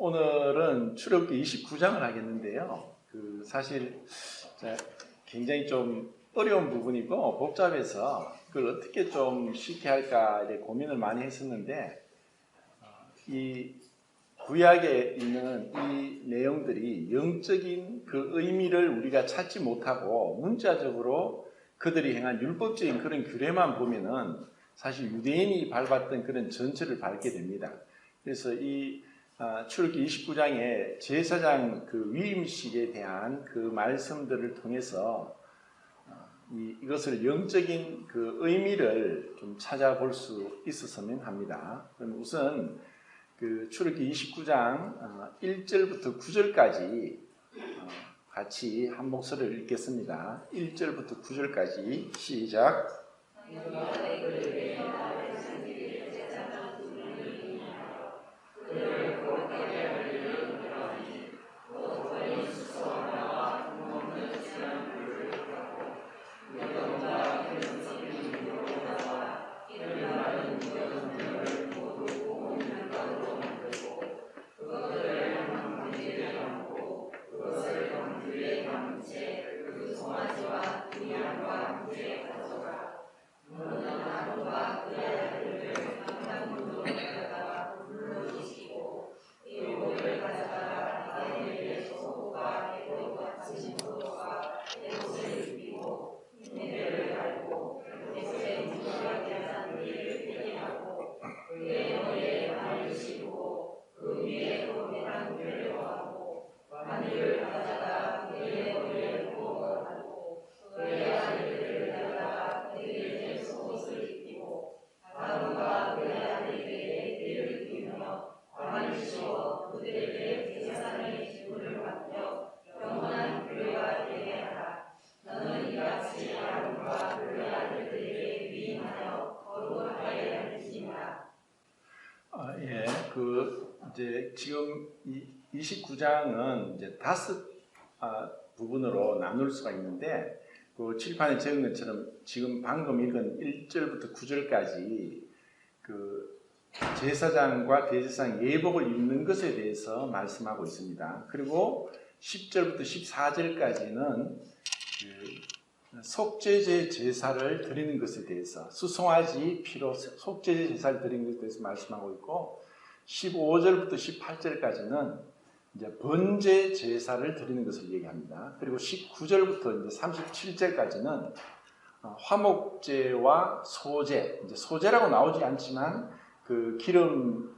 오늘은 출애굽기 29장을 하겠는데요. 사실 굉장히 좀 어려운 부분이고 복잡해서 그걸 어떻게 좀 쉽게 할까 고민을 많이 했었는데, 이 구약에 있는 이 내용들이 영적인 그 의미를 우리가 찾지 못하고 문자적으로 그들이 행한 율법적인 그런 규례만 보면은 사실 유대인이 밟았던 그런 전철을 밟게 됩니다. 그래서 이 출애굽기 29장의 제사장 그 위임식에 대한 그 말씀들을 통해서 이것을 영적인 그 의미를 좀 찾아볼 수 있었으면 합니다. 그럼 우선 그 출애굽기 29장 1절부터 9절까지 같이 한 목소리를 읽겠습니다. 1절부터 9절까지 시작. 이제 지금 29장은 이제 5 부분으로 나눌 수가 있는데, 그 칠판에 적은 것처럼 지금 방금 읽은 1절부터 9절까지 그 제사장과 대제사장 예복을 입는 것에 대해서 말씀하고 있습니다. 그리고 10절부터 14절까지는 그 속죄제 제사를 드리는 것에 대해서, 수송아지 피로 속죄제 제사를 드리는 것에 대해서 말씀하고 있고, 15절부터 18절까지는 이제 번제 제사를 드리는 것을 얘기합니다. 그리고 19절부터 이제 37절까지는 화목제와 소제, 이제 소제라고 나오지 않지만 그 기름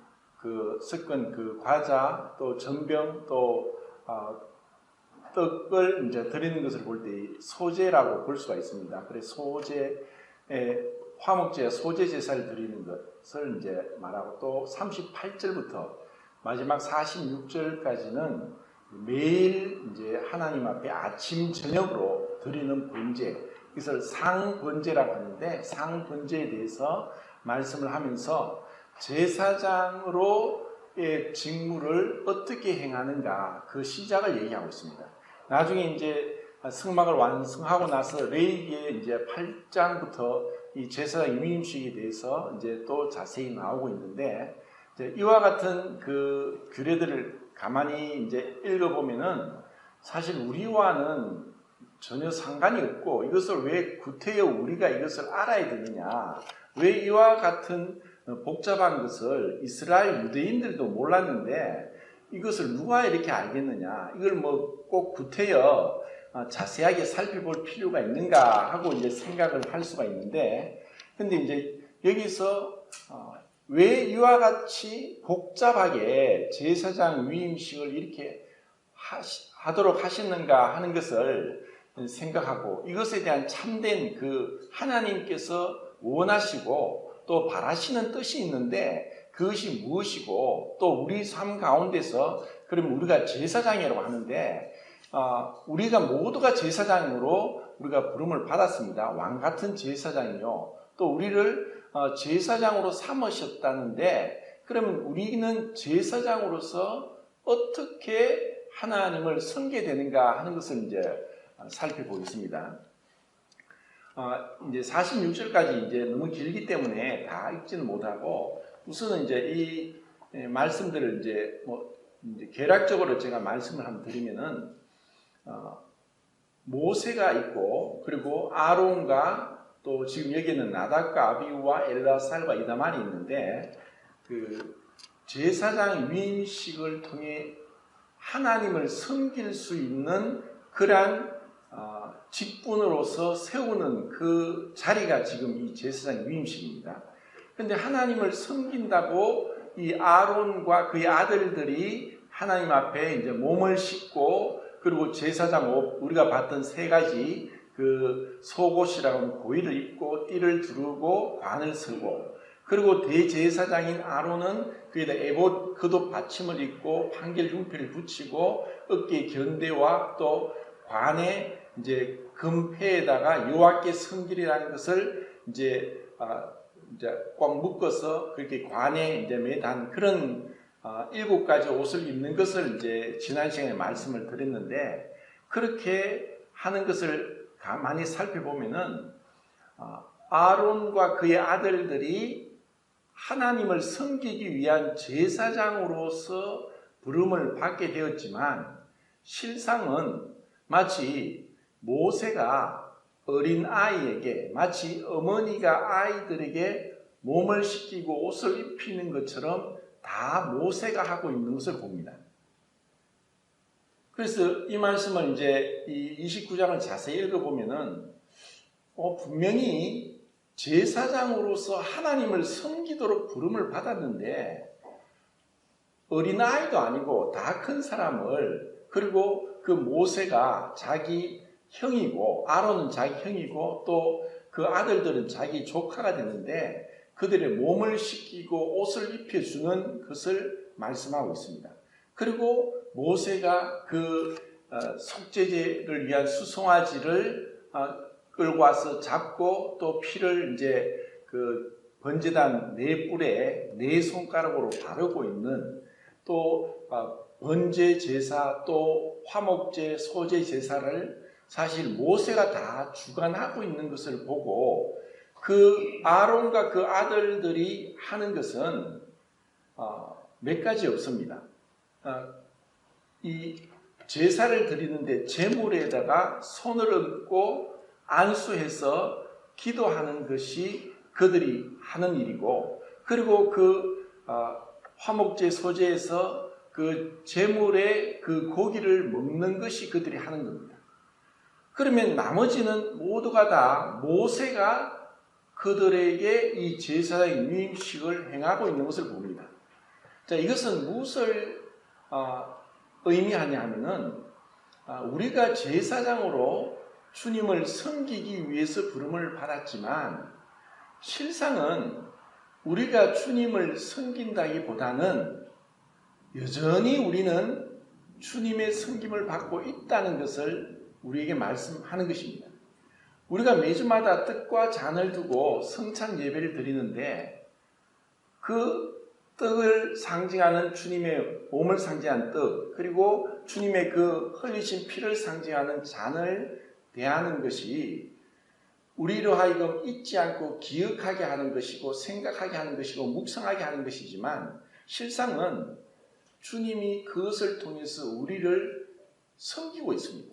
섞은 그 과자, 또 전병, 또 떡을 이제 드리는 것을 볼 때 소제라고 볼 수가 있습니다. 그래서 화목제, 소제 제사를 드리는 것을 이제 말하고, 또 38절부터 마지막 46절까지는 매일 이제 하나님 앞에 아침 저녁으로 드리는 번제, 이것을 상번제라고 하는데, 상번제에 대해서 말씀을 하면서 제사장으로의 직무를 어떻게 행하는가, 그 시작을 얘기하고 있습니다. 나중에 이제 성막을 완성하고 나서 레위기의 이제 8장부터 이 제사장 위임식에 대해서 이제 또 자세히 나오고 있는데, 이제 이와 같은 그 규례들을 가만히 이제 읽어보면은 사실 우리와는 전혀 상관이 없고, 이것을 왜 구태여 우리가 이것을 알아야 되느냐, 왜 이와 같은 복잡한 것을 이스라엘 유대인들도 몰랐는데 이것을 누가 이렇게 알겠느냐, 이걸 뭐 꼭 구태여 자세하게 살펴볼 필요가 있는가 하고 이제 생각을 할 수가 있는데, 근데 이제 여기서 왜 이와 같이 복잡하게 제사장 위임식을 이렇게 하도록 하시는가 하는 것을 생각하고, 이것에 대한 참된 그 하나님께서 원하시고 또 바라시는 뜻이 있는데 그것이 무엇이고, 또 우리 삶 가운데서 그러면 우리가 제사장이라고 하는데, 우리가 모두가 제사장으로 우리가 부름을 받았습니다. 왕 같은 제사장이요, 또 우리를 제사장으로 삼으셨다는데, 그러면 우리는 제사장으로서 어떻게 하나님을 섬기게 되는가 하는 것을 이제 살펴보겠습니다. 이제 46절까지 이제 너무 길기 때문에 다 읽지는 못하고, 우선은 이제 이 말씀들을 이제 이제 개략적으로 제가 말씀을 한번 드리면은 모세가 있고 그리고 아론과 또 지금 여기는 나답과 아비후와 엘라살과 이다만이 있는데 그 제사장 위임식을 통해 하나님을 섬길 수 있는 그러한 직분으로서 세우는 그 자리가 지금 이 제사장 위임식입니다. 그런데 하나님을 섬긴다고 이 아론과 그의 아들들이 하나님 앞에 이제 몸을 씻고 그리고 제사장 옷 우리가 봤던 세 가지 그 속옷이라고 하는 고위를 입고 띠를 두르고 관을 쓰고 그리고 대제사장인 아론은 그에다 에봇 겉옷 받침을 입고 판결 흉패를 붙이고 어깨에 견대와 또 관에 이제 금패에다가 여호와께 섬기리라는 것을 이제 꽉 묶어서 그렇게 관에 이제 매단 그런 7가지 옷을 입는 것을 이제 지난 시간에 말씀을 드렸는데 그렇게 하는 것을 가만히 살펴보면은 아론과 그의 아들들이 하나님을 섬기기 위한 제사장으로서 부름을 받게 되었지만 실상은 마치 모세가 어린 아이에게 마치 어머니가 아이들에게 몸을 씻기고 옷을 입히는 것처럼 다 모세가 하고 있는 것을 봅니다. 그래서 이 말씀을 이제 이 29장을 자세히 읽어보면은 분명히 제사장으로서 하나님을 섬기도록 부름을 받았는데 어린아이도 아니고 다 큰 사람을 그리고 그 모세가 자기 형이고 아론은 자기 형이고 또 그 아들들은 자기 조카가 되는데 그들의 몸을 씻기고 옷을 입혀주는 것을 말씀하고 있습니다. 그리고 모세가 그 속죄제를 위한 수송아지를 끌고 와서 잡고 또 피를 이제 그 번제단 네 뿔에 네 손가락으로 바르고 있는 또 번제 제사 또 화목제 소제 제사를 사실 모세가 다 주관하고 있는 것을 보고 그 아론과 그 아들들이 하는 것은 몇 가지 없습니다. 이 제사를 드리는데 제물에다가 손을 얹고 안수해서 기도하는 것이 그들이 하는 일이고 그리고 그 화목제 소제에서 그 제물의 그 고기를 먹는 것이 그들이 하는 겁니다. 그러면 나머지는 모두가 다 모세가 그들에게 이 제사의 위임식을 행하고 있는 것을 봅니다. 자, 이것은 무엇을 의미하냐 하면은 우리가 제사장으로 주님을 섬기기 위해서 부름을 받았지만 실상은 우리가 주님을 섬긴다기보다는 여전히 우리는 주님의 섬김을 받고 있다는 것을 우리에게 말씀하는 것입니다. 우리가 매주마다 떡과 잔을 두고 성찬 예배를 드리는데 그 떡을 상징하는 주님의 몸을 상징하는 떡 그리고 주님의 그 흘리신 피를 상징하는 잔을 대하는 것이 우리로 하여금 잊지 않고 기억하게 하는 것이고 생각하게 하는 것이고 묵상하게 하는 것이지만 실상은 주님이 그것을 통해서 우리를 섬기고 있습니다.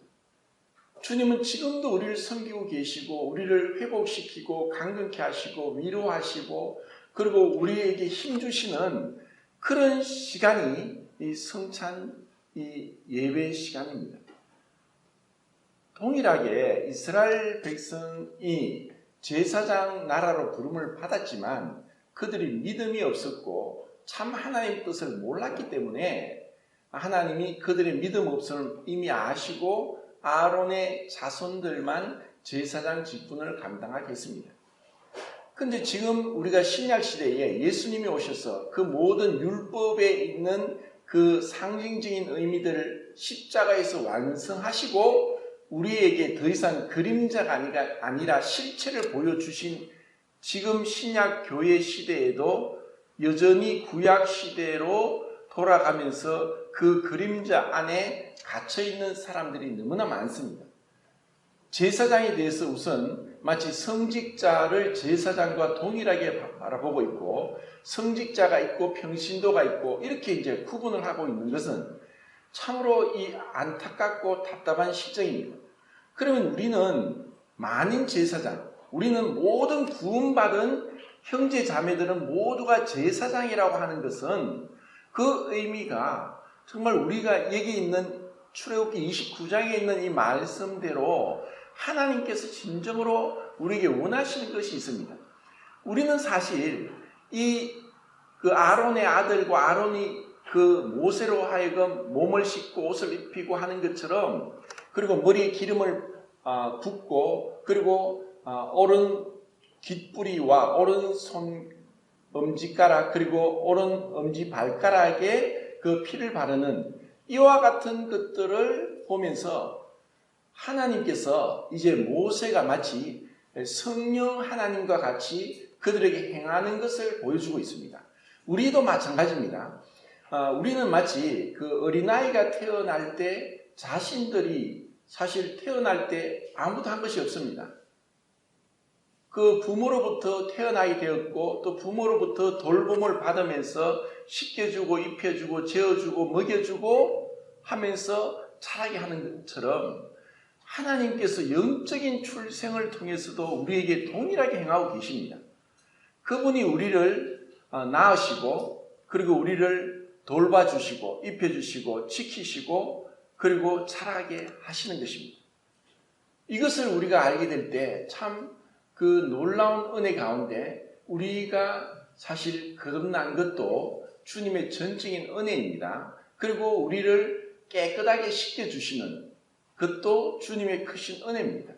주님은 지금도 우리를 섬기고 계시고 우리를 회복시키고 강건케 하시고 위로하시고 그리고 우리에게 힘주시는 그런 시간이 이 성찬 이 예배 시간입니다. 동일하게 이스라엘 백성이 제사장 나라로 부름을 받았지만 그들이 믿음이 없었고 참 하나님의 뜻을 몰랐기 때문에 하나님이 그들의 믿음 없음을 이미 아시고 아론의 자손들만 제사장 직분을 감당하게 했습니다. 그런데 지금 우리가 신약 시대에 예수님이 오셔서 그 모든 율법에 있는 그 상징적인 의미들을 십자가에서 완성하시고 우리에게 더 이상 그림자가 아니라 실체를 보여주신 지금 신약 교회 시대에도 여전히 구약 시대로 돌아가면서 그 그림자 안에 갇혀있는 사람들이 너무나 많습니다. 제사장에 대해서 우선 마치 성직자를 제사장과 동일하게 바라보고 있고 성직자가 있고 평신도가 있고 이렇게 이제 구분을 하고 있는 것은 참으로 이 안타깝고 답답한 실정입니다. 그러면 우리는 만인 제사장, 우리는 모든 구원받은 형제 자매들은 모두가 제사장이라고 하는 것은 그 의미가 정말 우리가 여기 있는 출애굽기 29장에 있는 이 말씀대로 하나님께서 진정으로 우리에게 원하시는 것이 있습니다. 우리는 사실 그 아론의 아들과 아론이 그 모세로 하여금 몸을 씻고 옷을 입히고 하는 것처럼 그리고 머리에 기름을 붓고 그리고 오른 깃뿌리와 오른손 엄지가락 그리고 오른 엄지 발가락에 그 피를 바르는 이와 같은 것들을 보면서 하나님께서 이제 모세가 마치 성령 하나님과 같이 그들에게 행하는 것을 보여주고 있습니다. 우리도 마찬가지입니다. 우리는 마치 그 어린아이가 태어날 때 자신들이 사실 태어날 때 아무도 한 것이 없습니다. 그 부모로부터 태어나게 되었고 또 부모로부터 돌봄을 받으면서 씻겨주고 입혀주고 재워주고 먹여주고 하면서 자라게 하는 것처럼 하나님께서 영적인 출생을 통해서도 우리에게 동일하게 행하고 계십니다. 그분이 우리를 낳으시고 그리고 우리를 돌봐주시고 입혀주시고 지키시고 그리고 자라게 하시는 것입니다. 이것을 우리가 알게 될 때 참 그 놀라운 은혜 가운데 우리가 사실 거듭난 것도 주님의 전적인 은혜입니다. 그리고 우리를 깨끗하게 씻겨주시는 그것도 주님의 크신 은혜입니다.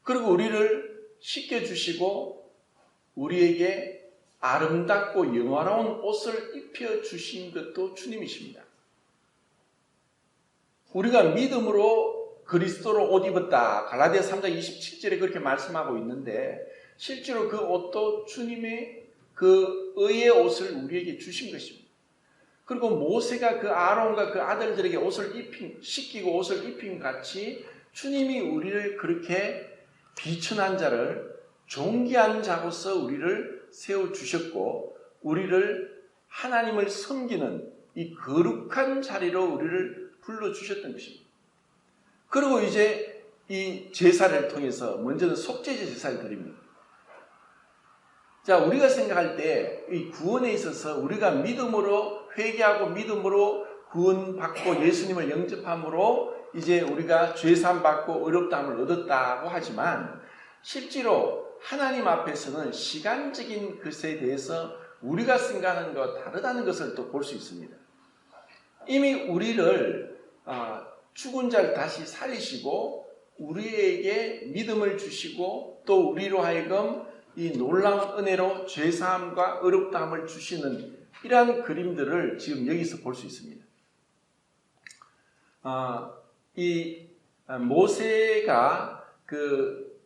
그리고 우리를 씻겨주시고 우리에게 아름답고 영화로운 옷을 입혀주신 것도 주님이십니다. 우리가 믿음으로 그리스도로 옷 입었다. 갈라디아 3장 27절에 그렇게 말씀하고 있는데 실제로 그 옷도 주님의 그 의의 옷을 우리에게 주신 것입니다. 그리고 모세가 그 아론과 그 아들들에게 옷을 씻기고 옷을 입힌 같이 주님이 우리를 그렇게 비천한 자를 존귀한 자로서 우리를 세워주셨고 우리를 하나님을 섬기는 이 거룩한 자리로 우리를 불러주셨던 것입니다. 그리고 이제 이 제사를 통해서 먼저는 속죄제 제사를 드립니다. 자, 우리가 생각할 때 이 구원에 있어서 우리가 믿음으로 회개하고 믿음으로 구원받고 예수님을 영접함으로 이제 우리가 죄사함 받고 의롭다함을 얻었다고 하지만 실제로 하나님 앞에서는 시간적인 것에 대해서 우리가 생각하는 것과 다르다는 것을 또 볼 수 있습니다. 이미 우리를 죽은 자를 다시 살리시고 우리에게 믿음을 주시고 또 우리로 하여금 이 놀라운 은혜로 죄사함과 의롭다함을 주시는 이러한 그림들을 지금 여기서 볼 수 있습니다. 이 모세가 그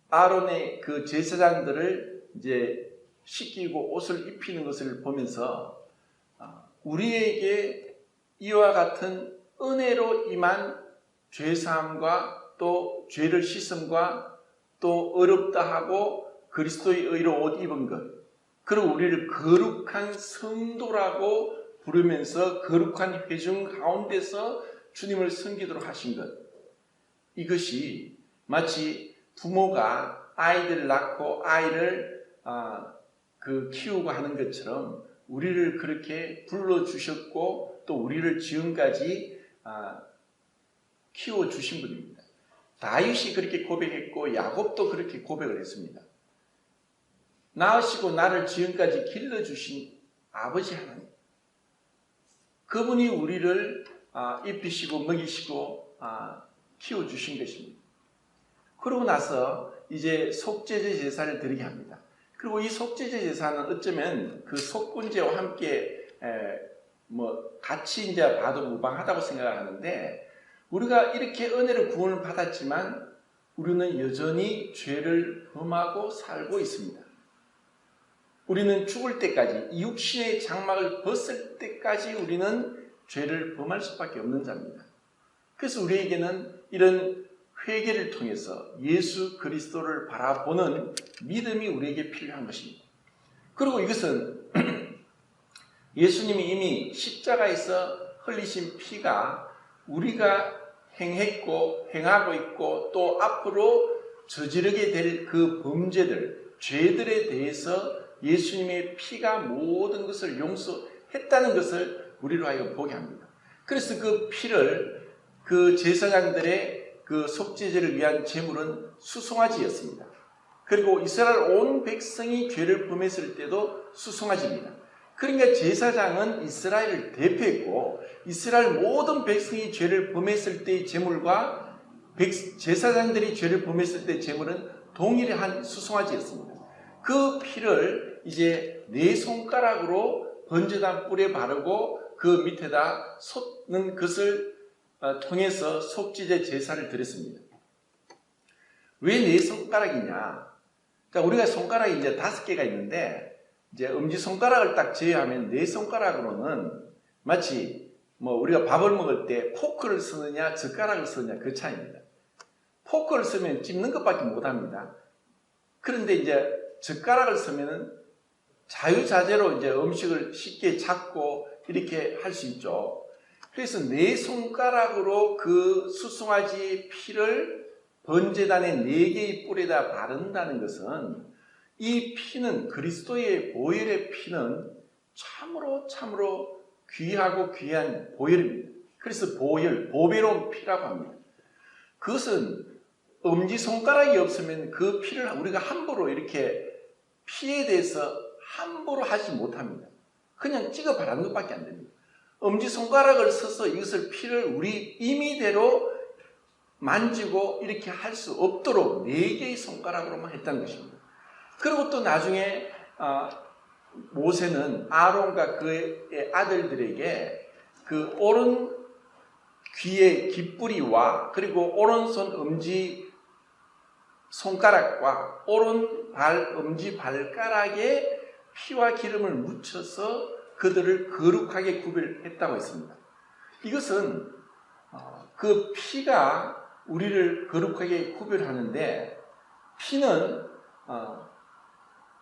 아론의 그 제사장들을 이제 씻기고 옷을 입히는 것을 보면서 우리에게 이와 같은 은혜로 임한 죄사함과 또 죄를 씻음과 또 의롭다 하고 그리스도의 의로 옷 입은 것 그리고 우리를 거룩한 성도라고 부르면서 거룩한 회중 가운데서 주님을 섬기도록 하신 것 이것이 마치 부모가 아이들을 낳고 아이를 키우고 하는 것처럼 우리를 그렇게 불러주셨고 또 우리를 지금까지 키워주신 분입니다. 다윗이 그렇게 고백했고 야곱도 그렇게 고백을 했습니다. 낳으시고 나를 지금까지 길러주신 아버지 하나님 그분이 우리를 입히시고 먹이시고 키워주신 것입니다. 그러고 나서 이제 속죄제 제사를 드리게 합니다. 그리고 이 속죄제 제사는 어쩌면 그 속건제와 함께 같이 이제 봐도 무방하다고 생각하는데 우리가 이렇게 은혜를 구원을 받았지만 우리는 여전히 죄를 범하고 살고 있습니다. 우리는 죽을 때까지 이 육신의 장막을 벗을 때까지 우리는 죄를 범할 수밖에 없는 자입니다. 그래서 우리에게는 이런 회개를 통해서 예수 그리스도를 바라보는 믿음이 우리에게 필요한 것입니다. 그리고 이것은 예수님이 이미 십자가에서 흘리신 피가 우리가 행했고 행하고 있고 또 앞으로 저지르게 될 그 범죄들, 죄들에 대해서 예수님의 피가 모든 것을 용서했다는 것을 우리로 하여금 보게 합니다. 그래서 그 피를 그 제사장들의 그 속죄제를 위한 제물은 수송아지였습니다. 그리고 이스라엘 온 백성이 죄를 범했을 때도 수송아지입니다. 그러니까 제사장은 이스라엘을 대표했고 이스라엘 모든 백성이 죄를 범했을 때의 제물과 제사장들이 죄를 범했을 때의 제물은 동일한 수송아지였습니다. 그 피를 이제 네 손가락으로 번제단 뿔에 바르고 그 밑에다 쏟는 것을 통해서 속죄제 제사를 드렸습니다. 왜 네 손가락이냐? 자, 우리가 손가락이 이제 5개가 있는데 이제 엄지손가락을 딱 제외하면 네 손가락으로는 마치 우리가 밥을 먹을 때 포크를 쓰느냐 젓가락을 쓰느냐 그 차이입니다. 포크를 쓰면 찝는 것밖에 못합니다. 그런데 이제 젓가락을 쓰면 자유자재로 이제 음식을 쉽게 잡고 이렇게 할 수 있죠. 그래서 네 손가락으로 그 수송아지의 피를 번제단의 4개의 뿔에다 바른다는 것은 이 피는 그리스도의 보혈의 피는 참으로 귀하고 귀한 보혈입니다. 그래서 보배로운 피라고 합니다. 그것은 엄지손가락이 없으면 그 피를 우리가 함부로 이렇게 피에 대해서 함부로 하지 못합니다. 그냥 찍어 바르는 것밖에 안 됩니다. 엄지손가락을 써서 이것을 피를 우리 임의대로 만지고 이렇게 할 수 없도록 4개의 손가락으로만 했다는 것입니다. 그리고 또 나중에 모세는 아론과 그의 아들들에게 그 오른 귀의 깃뿌리와 그리고 오른손 엄지 손가락과 오른 엄지 발가락에 피와 기름을 묻혀서 그들을 거룩하게 구별했다고 했습니다. 이것은 그 피가 우리를 거룩하게 구별하는데 피는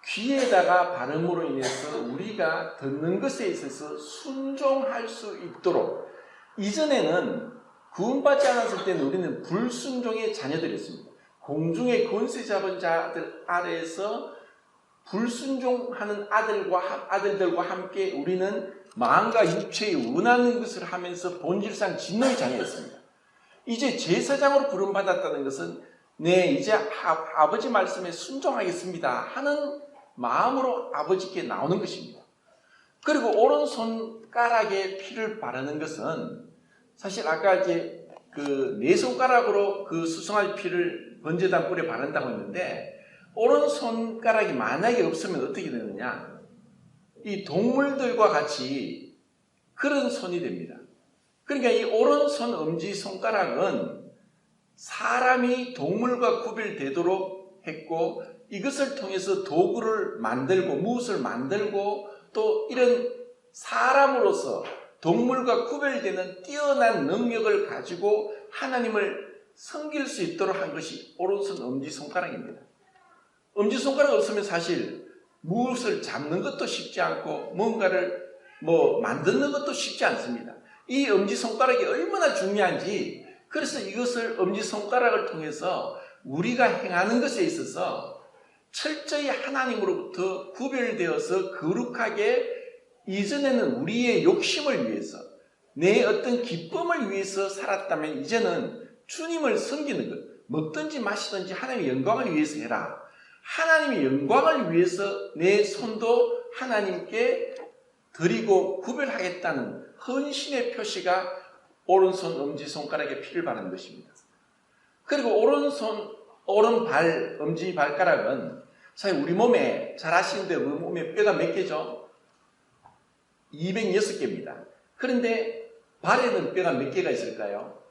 귀에다가 바름으로 인해서 우리가 듣는 것에 있어서 순종할 수 있도록 이전에는 구원받지 않았을 때는 우리는 불순종의 자녀들이었습니다. 공중의 권세 잡은 자들 아래에서 불순종하는 아들들과 함께 우리는 마음과 육체에 원하는 것을 하면서 본질상 진노의 자녀였습니다. 이제 제사장으로 부름받았다는 것은 네, 이제 아버지 말씀에 순종하겠습니다 하는 마음으로 아버지께 나오는 것입니다. 그리고 오른손가락에 피를 바르는 것은 사실 아까 이제 그 네 손가락으로 그 수송아지 피를 번제단 뿔에 바른다고 했는데 오른손가락이 만약에 없으면 어떻게 되느냐? 이 동물들과 같이 그런 손이 됩니다. 그러니까 이 오른손 엄지손가락은 사람이 동물과 구별되도록 했고 이것을 통해서 도구를 만들고 무엇을 만들고 또 이런 사람으로서 동물과 구별되는 뛰어난 능력을 가지고 하나님을 섬길 수 있도록 한 것이 오른손 엄지손가락입니다. 엄지손가락 없으면 사실 무엇을 잡는 것도 쉽지 않고 뭔가를 만드는 것도 쉽지 않습니다. 이 엄지손가락이 얼마나 중요한지 그래서 이것을 엄지손가락을 통해서 우리가 행하는 것에 있어서 철저히 하나님으로부터 구별되어서 거룩하게 이전에는 우리의 욕심을 위해서 내 어떤 기쁨을 위해서 살았다면 이제는 주님을 섬기는 것 먹든지 마시든지 하나님의 영광을 위해서 해라. 하나님의 영광을 위해서 내 손도 하나님께 드리고 구별하겠다는 헌신의 표시가 오른손 엄지손가락에 피를 바르는 것입니다. 그리고 오른발 엄지발가락은 사실 우리 몸에 잘 아시는데 우리 몸에 뼈가 몇 개죠? 206개입니다. 그런데 발에는 뼈가 몇 개가 있을까요?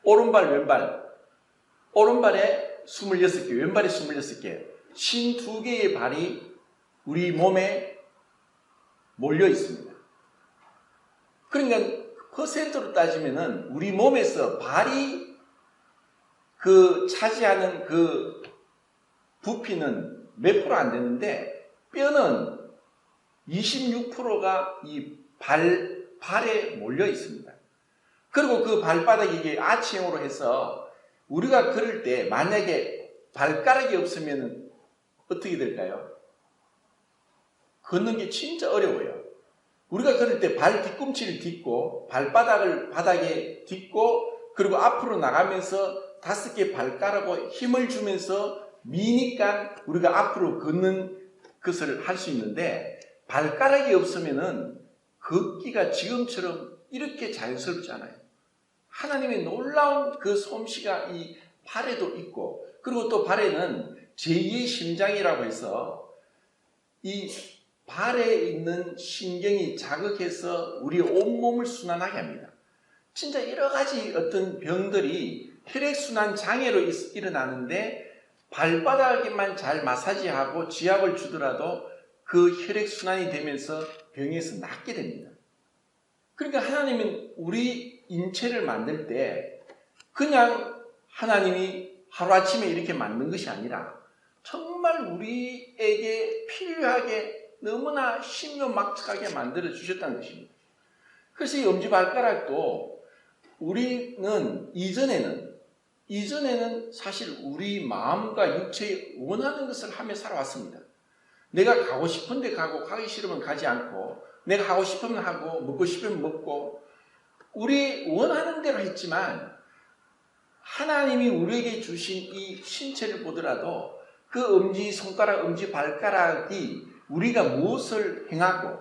오른발, 왼발. 오른발에 26개, 왼발에 26개. 52개의 발이 우리 몸에 몰려 있습니다. 그러니까 퍼센트로 따지면은 우리 몸에서 발이 그 차지하는 그 부피는 몇 프로 안 되는데 뼈는 26%가 이 발에 몰려 있습니다. 그리고 그 발바닥이 이게 아치형으로 해서 우리가 걸을 때 만약에 발가락이 없으면 어떻게 될까요? 걷는 게 진짜 어려워요. 우리가 걸을 때 발 뒤꿈치를 딛고 발바닥을 바닥에 딛고 그리고 앞으로 나가면서 5개 발가락으로 힘을 주면서 미니까 우리가 앞으로 걷는 것을 할 수 있는데 발가락이 없으면은 걷기가 지금처럼 이렇게 자연스럽지 않아요. 하나님의 놀라운 그 솜씨가 이 발에도 있고 그리고 또 발에는 제2의 심장이라고 해서 이 발에 있는 신경이 자극해서 우리의 온몸을 순환하게 합니다. 진짜 여러 가지 어떤 병들이 혈액순환 장애로 일어나는데 발바닥에만 잘 마사지하고 지압을 주더라도 그 혈액순환이 되면서 병에서 낫게 됩니다. 그러니까 하나님은 우리 인체를 만들 때 그냥 하나님이 하루아침에 이렇게 만든 것이 아니라 정말 우리에게 필요하게 너무나 신묘막측하게 만들어 주셨다는 것입니다. 그래서 이 엄지발가락도 우리는 이전에는 사실 우리 마음과 육체에 원하는 것을 하며 살아왔습니다. 내가 가고 싶은 데 가고 가기 싫으면 가지 않고 내가 하고 싶으면 하고 먹고 싶으면 먹고 우리 원하는 대로 했지만 하나님이 우리에게 주신 이 신체를 보더라도 그 엄지손가락, 엄지발가락이 우리가 무엇을 행하고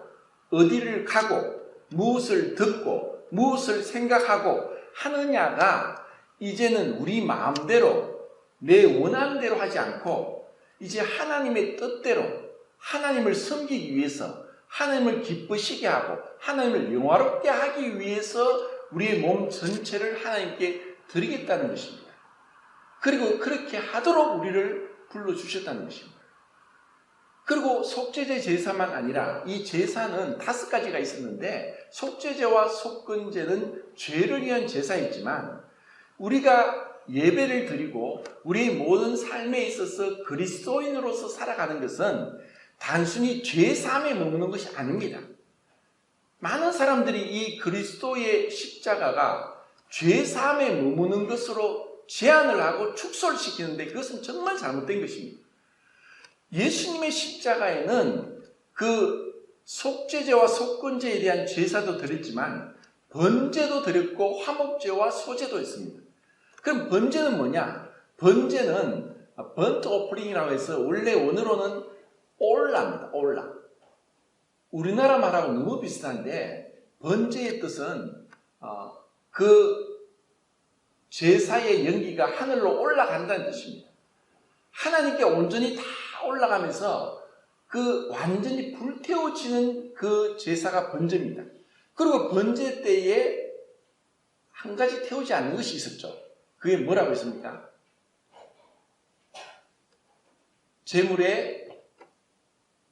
어디를 가고 무엇을 듣고 무엇을 생각하고 하느냐가 이제는 우리 마음대로 내 원하는 대로 하지 않고 이제 하나님의 뜻대로 하나님을 섬기기 위해서 하나님을 기쁘시게 하고 하나님을 영화롭게 하기 위해서 우리의 몸 전체를 하나님께 드리겠다는 것입니다. 그리고 그렇게 하도록 우리를 불러주셨다는 것입니다. 그리고 속죄제 제사만 아니라 이 제사는 5가지가 있었는데 속죄제와 속건제는 죄를 위한 제사였지만 우리가 예배를 드리고 우리의 모든 삶에 있어서 그리스도인으로서 살아가는 것은 단순히 죄사함에 머무는 것이 아닙니다. 많은 사람들이 이 그리스도의 십자가가 죄사함에 머무는 것으로 제한을 하고 축소를 시키는데 그것은 정말 잘못된 것입니다. 예수님의 십자가에는 그 속죄제와 속건제에 대한 제사도 드렸지만 번제도 드렸고 화목제와 소제도 있습니다. 그럼 번제는 뭐냐? 번제는 번트 오프링이라고 해서 원래 원어로는 올라입니다. 올라. 우리나라 말하고 너무 비슷한데 번제의 뜻은 그 제사의 연기가 하늘로 올라간다는 뜻입니다. 하나님께 온전히 다 올라가면서 그 완전히 불태워지는 그 제사가 번제입니다. 그리고 번제 때에 한 가지 태우지 않는 것이 있었죠. 그게 뭐라고 했습니까? 제물에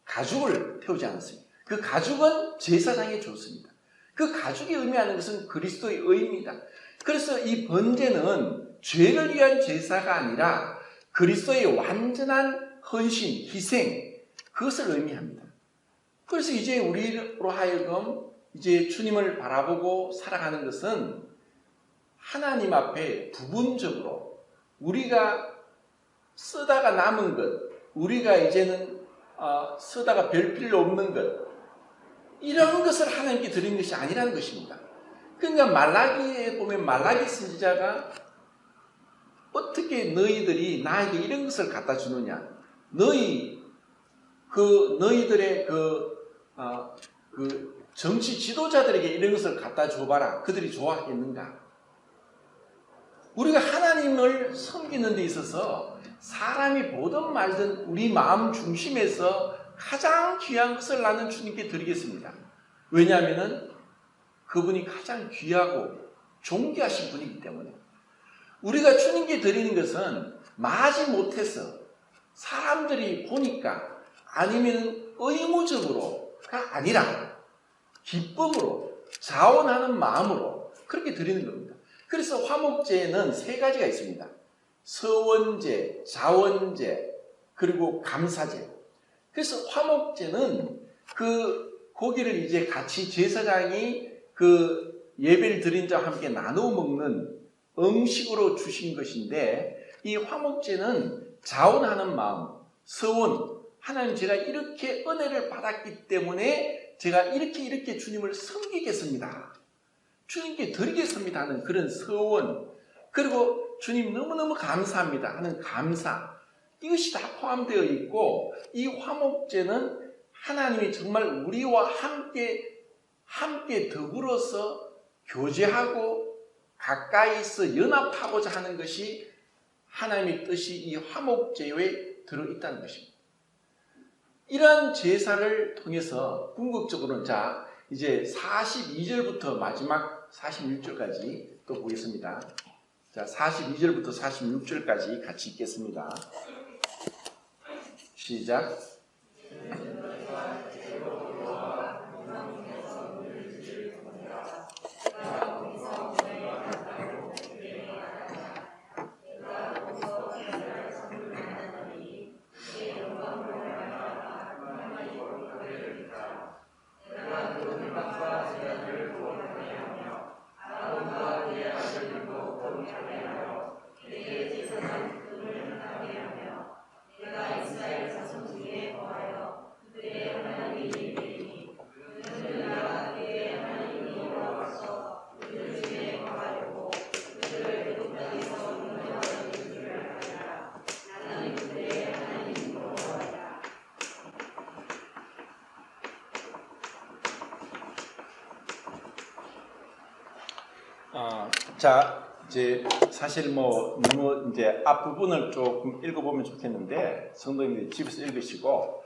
가죽을 태우지 않았습니다. 그 가죽은 제사장에 줬습니다. 그 가죽이 의미하는 것은 그리스도의 의입니다. 그래서 이 번제는 죄를 위한 제사가 아니라 그리스도의 완전한 헌신, 희생, 그것을 의미합니다. 그래서 이제 우리로 하여금 이제 주님을 바라보고 살아가는 것은 하나님 앞에 부분적으로 우리가 쓰다가 남은 것, 우리가 이제는 쓰다가 별 필요 없는 것, 이런 것을 하나님께 드린 것이 아니라는 것입니다. 그러니까 말라기에 보면 말라기 선지자가 어떻게 너희들이 나에게 이런 것을 갖다 주느냐? 너희들의 그 정치 지도자들에게 이런 것을 갖다 줘봐라. 그들이 좋아하겠는가? 우리가 하나님을 섬기는 데 있어서 사람이 보든 말든 우리 마음 중심에서 가장 귀한 것을 나는 주님께 드리겠습니다. 왜냐하면 그분이 가장 귀하고 존귀하신 분이기 때문에 우리가 주님께 드리는 것은 마지 못해서 사람들이 보니까 아니면 의무적으로가 아니라 기쁨으로 자원하는 마음으로 그렇게 드리는 겁니다. 그래서 화목제는 세 가지가 있습니다. 서원제, 자원제, 그리고 감사제. 그래서 화목제는 그 고기를 이제 같이 제사장이 그 예배를 드린 자와 함께 나누어 먹는 음식으로 주신 것인데, 이 화목제는 자원하는 마음, 서원, 하나님 제가 이렇게 은혜를 받았기 때문에 제가 이렇게 주님을 섬기겠습니다. 주님께 드리겠습니다 하는 그런 서원, 그리고 주님 너무너무 감사합니다 하는 감사, 이것이 다 포함되어 있고, 이 화목제는 하나님이 정말 우리와 함께 더불어서 교제하고 가까이서 연합하고자 하는 것이 하나님의 뜻이 이 화목제에 들어있다는 것입니다. 이러한 제사를 통해서 궁극적으로는 자 이제 42절부터 마지막 46절까지 또 보겠습니다. 자 42절부터 46절까지 같이 읽겠습니다. 시작. 자, 이제 사실 너무 이제 앞부분을 조금 읽어보면 좋겠는데, 성도님들이 집에서 읽으시고,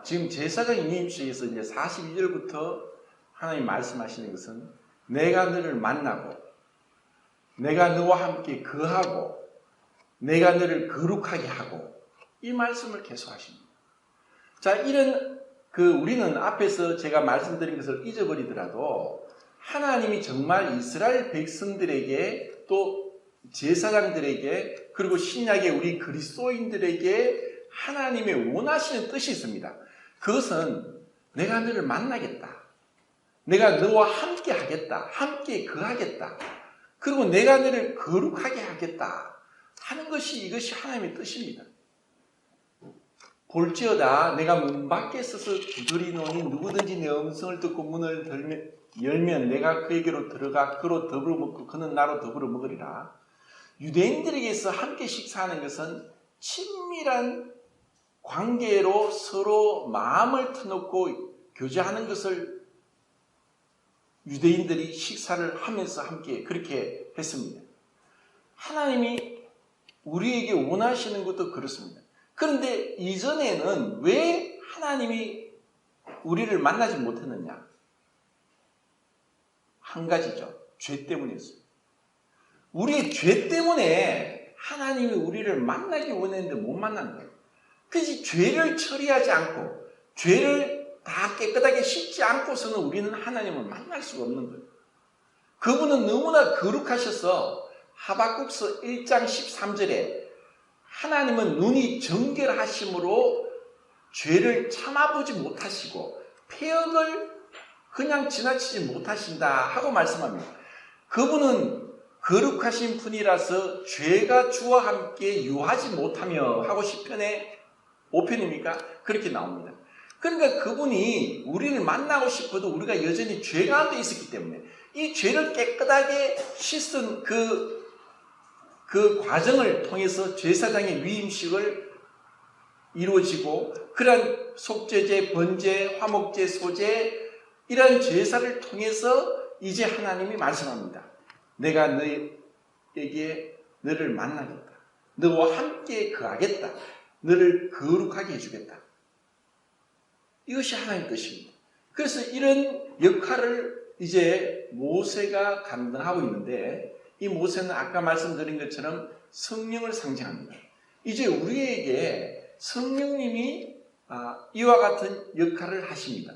지금 제사장 임임식에서 이제 42절부터 하나님 말씀하시는 것은 내가 너를 만나고, 내가 너와 함께 거하고, 내가 너를 거룩하게 하고, 이 말씀을 계속 하십니다. 자, 우리는 앞에서 제가 말씀드린 것을 잊어버리더라도, 하나님이 정말 이스라엘 백성들에게 또 제사장들에게 그리고 신약의 우리 그리스도인들에게 하나님의 원하시는 뜻이 있습니다. 그것은 내가 너를 만나겠다. 내가 너와 함께 하겠다. 함께 거하겠다. 그리고 내가 너를 거룩하게 하겠다 하는 것이 이것이 하나님의 뜻입니다. 볼지어다 내가 문 밖에 서서 두드리노니 누구든지 내 음성을 듣고 문을 열면 내가 그에게로 들어가 그로 더불어 먹고 그는 나로 더불어 먹으리라. 유대인들에게서 함께 식사하는 것은 친밀한 관계로 서로 마음을 터놓고 교제하는 것을 유대인들이 식사를 하면서 함께 그렇게 했습니다. 하나님이 우리에게 원하시는 것도 그렇습니다. 그런데 이전에는 왜 하나님이 우리를 만나지 못했느냐? 한 가지죠. 죄 때문이었습니다. 우리의 죄 때문에 하나님이 우리를 만나기 원했는데 못 만난 거예요. 그래서 죄를 처리하지 않고 죄를 다 깨끗하게 씻지 않고서는 우리는 하나님을 만날 수가 없는 거예요. 그분은 너무나 거룩하셔서 하박국서 1장 13절에 하나님은 눈이 정결하심으로 죄를 참아보지 못하시고 폐역을 그냥 지나치지 못하신다 하고 말씀합니다. 그분은 거룩하신 분이라서 죄가 주와 함께 유하지 못하며 하고 시편에 5편입니까? 그렇게 나옵니다. 그러니까 그분이 우리를 만나고 싶어도 우리가 여전히 죄 가운데 있었기 때문에 이 죄를 깨끗하게 씻은 그 과정을 통해서 제사장의 위임식을 이루어지고 그러한 속죄제, 번제, 화목제, 소제 이러한 제사를 통해서 이제 하나님이 말씀합니다. 내가 너에게 너를 만나겠다. 너와 함께 거하겠다. 너를 거룩하게 해주겠다. 이것이 하나님의 뜻입니다. 그래서 이런 역할을 이제 모세가 감당하고 있는데 이 모세는 아까 말씀드린 것처럼 성령을 상징합니다. 이제 우리에게 성령님이 이와 같은 역할을 하십니다.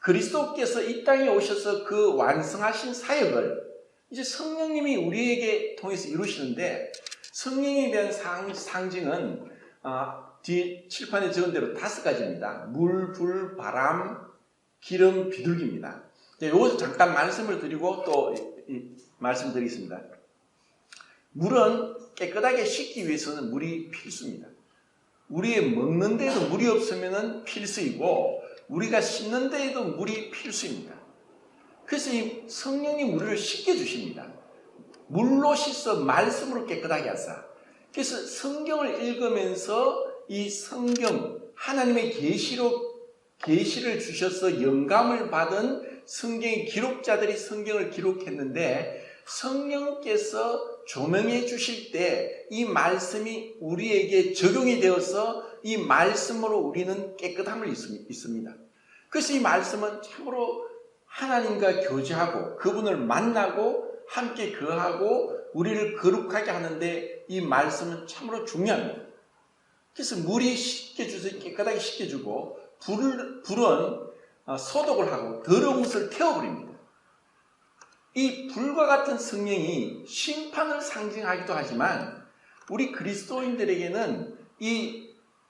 그리스도께서 이 땅에 오셔서 그 완성하신 사역을 이제 성령님이 우리에게 통해서 이루시는데, 성령에 대한 상징은 뒤 칠판에 적은 대로 5가지입니다. 물, 불, 바람, 기름, 비둘기입니다. 여기서 잠깐 말씀을 드리고 또 말씀드리겠습니다. 물은 깨끗하게 씻기 위해서는 물이 필수입니다. 우리 먹는 데에도 물이 없으면 필수이고, 우리가 씻는 데에도 물이 필수입니다. 그래서 이 성령이 우리를 씻게 주십니다. 물로 씻어 말씀으로 깨끗하게 하사. 그래서 성경을 읽으면서 이 성경, 하나님의 계시를 주셔서 영감을 받은 성경의 기록자들이 성경을 기록했는데, 성령께서 조명해 주실 때 이 말씀이 우리에게 적용이 되어서 이 말씀으로 우리는 깨끗함을 있습니다. 그래서 이 말씀은 참으로 하나님과 교제하고 그분을 만나고 함께 거하고 우리를 거룩하게 하는데 이 말씀은 참으로 중요합니다. 그래서 물이 씻겨주서 깨끗하게 씻겨주고, 불은 소독을 하고 더러운 것을 태워버립니다. 이 불과 같은 성령이 심판을 상징하기도 하지만, 우리 그리스도인들에게는 이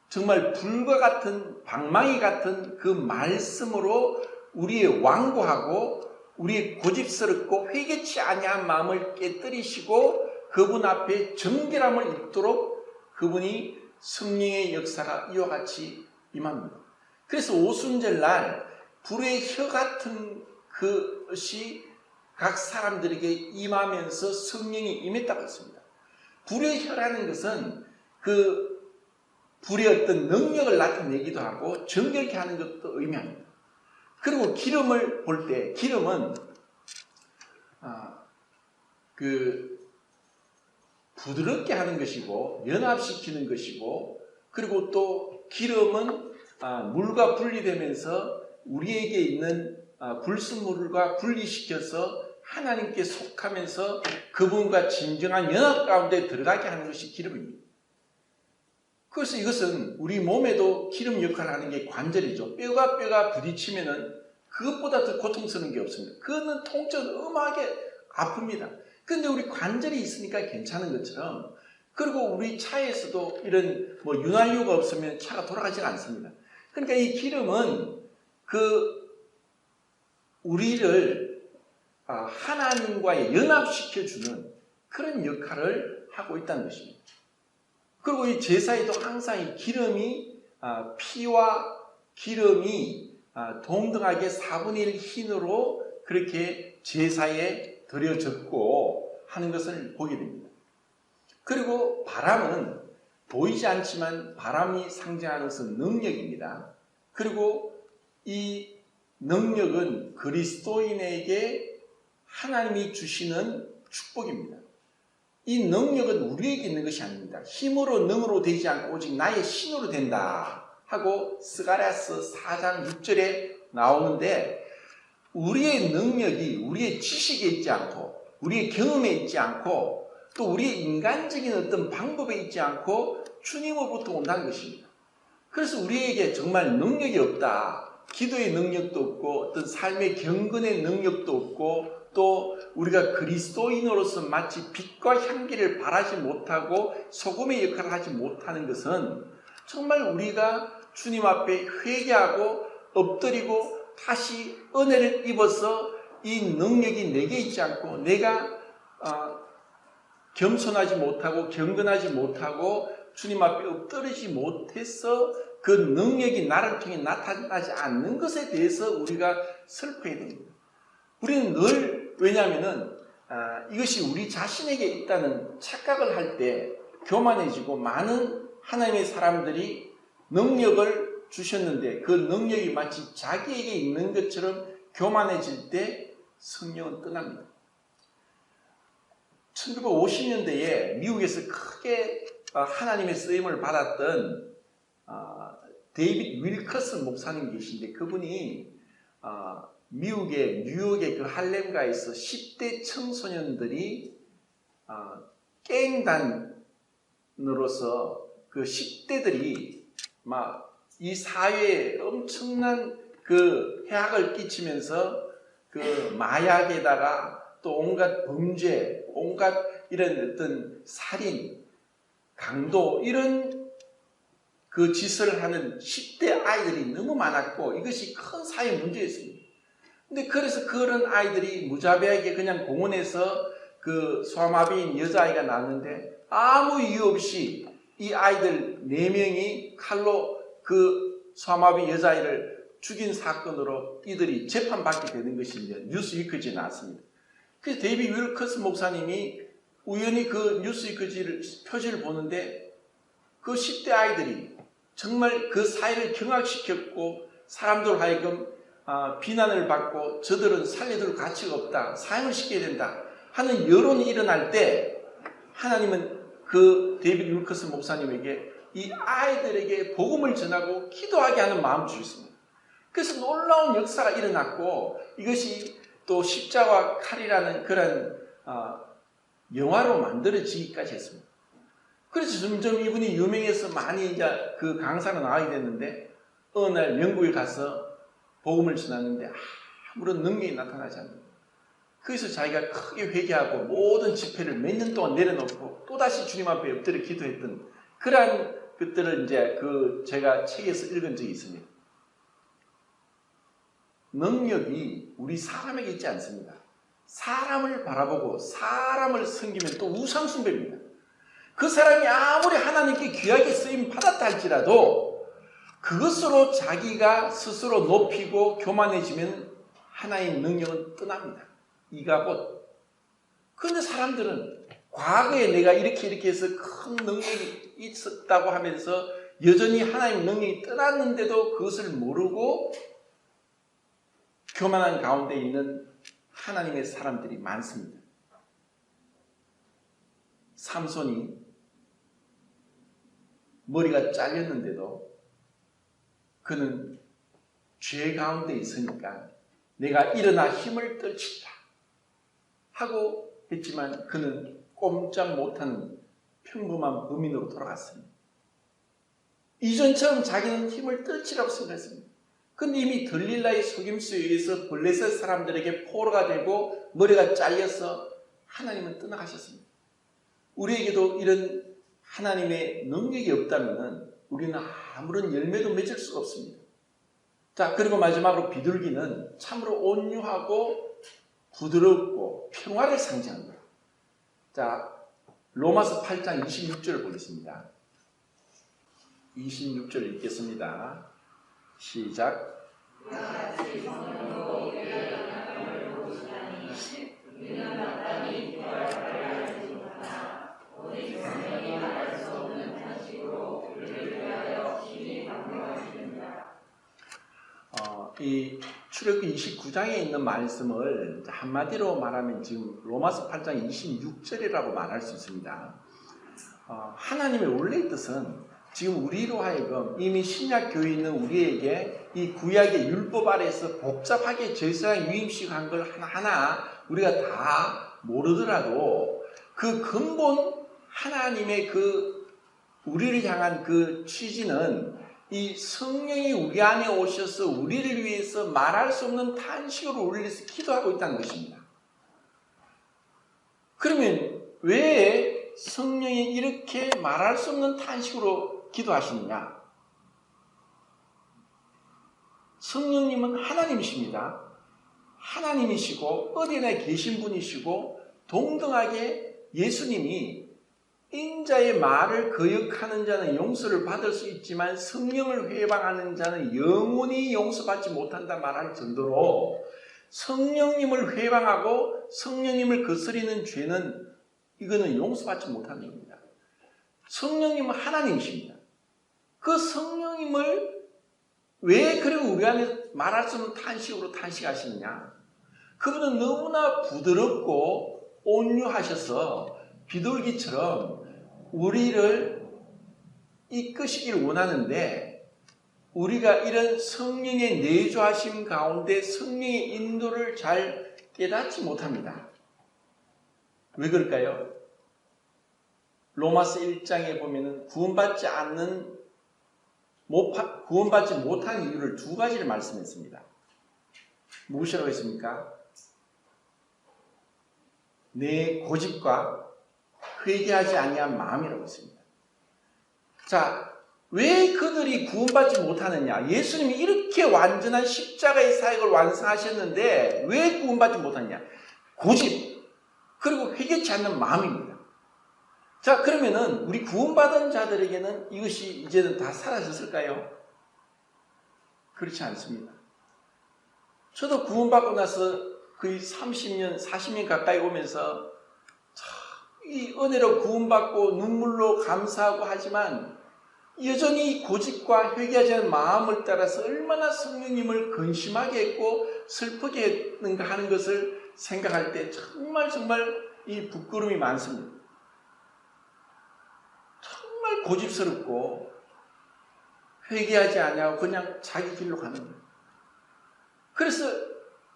정말 불과 같은, 방망이 같은 그 말씀으로 우리의 완고하고 우리의 고집스럽고 회개치 아니한 마음을 깨뜨리시고 그분 앞에 정결함을 입도록 그분이 성령의 역사가 이와 같이 임합니다. 그래서 오순절날 불의 혀 같은 것이 각 사람들에게 임하면서 성령이 임했다고 했습니다. 불의 혀라는 것은 그 불의 어떤 능력을 나타내기도 하고 정결케 하는 것도 의미합니다. 그리고 기름을 볼 때, 기름은 부드럽게 하는 것이고 연합시키는 것이고, 그리고 또 기름은 물과 분리되면서 우리에게 있는 불순물과 분리시켜서 하나님께 속하면서 그분과 진정한 연합 가운데 들어가게 하는 것이 기름입니다. 그래서 이것은 우리 몸에도 기름 역할을 하는 게 관절이죠. 뼈가 부딪히면은 그것보다 더 고통스러운 게 없습니다. 그거는 통증은 음하게 아픕니다. 그런데 우리 관절이 있으니까 괜찮은 것처럼, 그리고 우리 차에서도 이런 윤활유가 없으면 차가 돌아가지가 않습니다. 그러니까 이 기름은 우리를 하나님과 연합시켜주는 그런 역할을 하고 있다는 것입니다. 그리고 이 제사에도 항상 이 기름이 피와 기름이 동등하게 4분의 1 흰으로 그렇게 제사에 드려졌고 하는 것을 보게 됩니다. 그리고 바람은 보이지 않지만 바람이 상징하는 것은 능력입니다. 그리고 이 능력은 그리스도인에게 하나님이 주시는 축복입니다. 이 능력은 우리에게 있는 것이 아닙니다. 힘으로 능으로 되지 않고 오직 나의 신으로 된다 하고 스가랴서 4장 6절에 나오는데, 우리의 능력이 우리의 지식에 있지 않고 우리의 경험에 있지 않고 또 우리의 인간적인 어떤 방법에 있지 않고 주님으로부터 온다는 것입니다. 그래서 우리에게 정말 능력이 없다, 기도의 능력도 없고 어떤 삶의 경건의 능력도 없고, 또 우리가 그리스도인으로서 마치 빛과 향기를 발하지 못하고 소금의 역할을 하지 못하는 것은 정말 우리가 주님 앞에 회개하고 엎드리고 다시 은혜를 입어서 이 능력이 내게 있지 않고 내가 겸손하지 못하고 경건하지 못하고 주님 앞에 엎드리지 못해서 그 능력이 나를 통해 나타나지 않는 것에 대해서 우리가 슬퍼해야 됩니다. 우리는 늘, 왜냐하면 이것이 우리 자신에게 있다는 착각을 할 때 교만해지고, 많은 하나님의 사람들이 능력을 주셨는데 그 능력이 마치 자기에게 있는 것처럼 교만해질 때 성령은 떠납니다. 1950년대에 미국에서 크게 하나님의 쓰임을 받았던 데이빗 윌커슨 목사님 계신데, 그분이 미국의 뉴욕의 그 할렘가에서 10대 청소년들이 깽단으로서 그 10대들이 막 이 사회에 엄청난 그 해악을 끼치면서 그 마약에다가 또 온갖 범죄, 온갖 이런 어떤 살인, 강도 이런 그 짓을 하는 10대 아이들이 너무 많았고 이것이 큰 사회 문제였습니다. 근데 그래서 그런 아이들이 무자비하게 그냥 공원에서 그 소아마비인 여자아이가 낳았는데 아무 이유 없이 이 아이들 4명이 칼로 그 소아마비 여자아이를 죽인 사건으로 이들이 재판받게 되는 것이 이제 뉴스위크지에 나왔습니다. 그래서 데이비 윌커스 목사님이 우연히 그 뉴스위크지를 표지를 보는데 그 10대 아이들이 정말 그 사회를 경악시켰고 사람들 하여금 비난을 받고 저들은 살려둘 가치가 없다, 사형을 시켜야 된다 하는 여론이 일어날 때 하나님은 그 데이비드 윌커스 목사님에게 이 아이들에게 복음을 전하고 기도하게 하는 마음을 주셨습니다. 그래서 놀라운 역사가 일어났고 이것이 또 십자가와 칼이라는 그런 영화로 만들어지기까지 했습니다. 그래서 점점 이분이 유명해서 많이 이제 그 강사로 나가게 됐는데 어느 날 영국에 가서 복음을 전하는데 아무런 능력이 나타나지 않는다. 그래서 자기가 크게 회개하고 모든 집회를 몇 년 동안 내려놓고 또다시 주님 앞에 엎드려 기도했던 그러한 것들을 이제 제가 책에서 읽은 적이 있습니다. 능력이 우리 사람에게 있지 않습니다. 사람을 바라보고 사람을 섬기면 또 우상숭배입니다. 그 사람이 아무리 하나님께 귀하게 쓰임 받았다 할지라도 그것으로 자기가 스스로 높이고 교만해지면 하나님의 능력은 떠납니다. 이가 곧. 그런데 사람들은 과거에 내가 이렇게 해서 큰 능력이 있었다고 하면서 여전히 하나님의 능력이 떠났는데도 그것을 모르고 교만한 가운데 있는 하나님의 사람들이 많습니다. 삼손이 머리가 잘렸는데도 그는 죄 가운데 있으니까 내가 일어나 힘을 떨친다 하고 했지만 그는 꼼짝 못하는 평범한 범인으로 돌아갔습니다. 이전처럼 자기는 힘을 떨치라고 생각했습니다. 그런데 이미 들릴라의 속임수에 의해서 블레셋 사람들에게 포로가 되고 머리가 잘려서 하나님은 떠나가셨습니다. 우리에게도 이런 하나님의 능력이 없다면 우리는 아무런 열매도 맺을 수가 없습니다. 자, 그리고 마지막으로 비둘기는 참으로 온유하고 부드럽고 평화를 상징합니다. 자, 로마서 8장 26절을 보겠습니다. 26절 읽겠습니다. 시작. 이 출애굽기 29장에 있는 말씀을 한마디로 말하면 지금 로마서 8장 26절이라고 말할 수 있습니다. 하나님의 원래의 뜻은 지금 우리로 하여금 이미 신약 교회에 있는 우리에게 이 구약의 율법 아래에서 복잡하게 제사장 유임식 한 걸 하나하나 우리가 다 모르더라도 그 근본 하나님의 그 우리를 향한 그 취지는 이 성령이 우리 안에 오셔서 우리를 위해서 말할 수 없는 탄식으로 우리를 위해서 기도하고 있다는 것입니다. 그러면 왜 성령이 이렇게 말할 수 없는 탄식으로 기도하시느냐? 성령님은 하나님이십니다. 하나님이시고 어디나 계신 분이시고 동등하게 예수님이 인자의 말을 거역하는 자는 용서를 받을 수 있지만 성령을 회방하는 자는 영원히 용서받지 못한다 말할 정도로 성령님을 회방하고 성령님을 거스리는 죄는 이거는 용서받지 못하는 겁니다. 성령님은 하나님이십니다. 그 성령님을 왜 그리고 우리 안에 말할 수 없는 탄식으로 탄식하시느냐? 그분은 너무나 부드럽고 온유하셔서 비둘기처럼 우리를 이끄시길 원하는데 우리가 이런 성령의 내주하심 가운데 성령의 인도를 잘 깨닫지 못합니다. 왜 그럴까요? 로마서 1장에 보면은 구원받지 않는 구원받지 못한 이유를 두 가지를 말씀했습니다. 무엇이라고 했습니까? 내 고집과 회개하지 아니한 마음이라고 했습니다. 자, 왜 그들이 구원받지 못하느냐? 예수님이 이렇게 완전한 십자가의 사역을 완성하셨는데 왜 구원받지 못하느냐? 고집, 그리고 회개치 않는 마음입니다. 자, 그러면은 우리 구원받은 자들에게는 이것이 이제는 다 사라졌을까요? 그렇지 않습니다. 저도 구원받고 나서 거의 30년, 40년 가까이 오면서 이 은혜로 구원받고 눈물로 감사하고 하지만 여전히 고집과 회개하지 않은 마음을 따라서 얼마나 성령님을 근심하게 했고 슬프게 했는가 하는 것을 생각할 때 정말 이 부끄러움이 많습니다. 정말 고집스럽고 회개하지 않냐고 그냥 자기 길로 가는 거예요. 그래서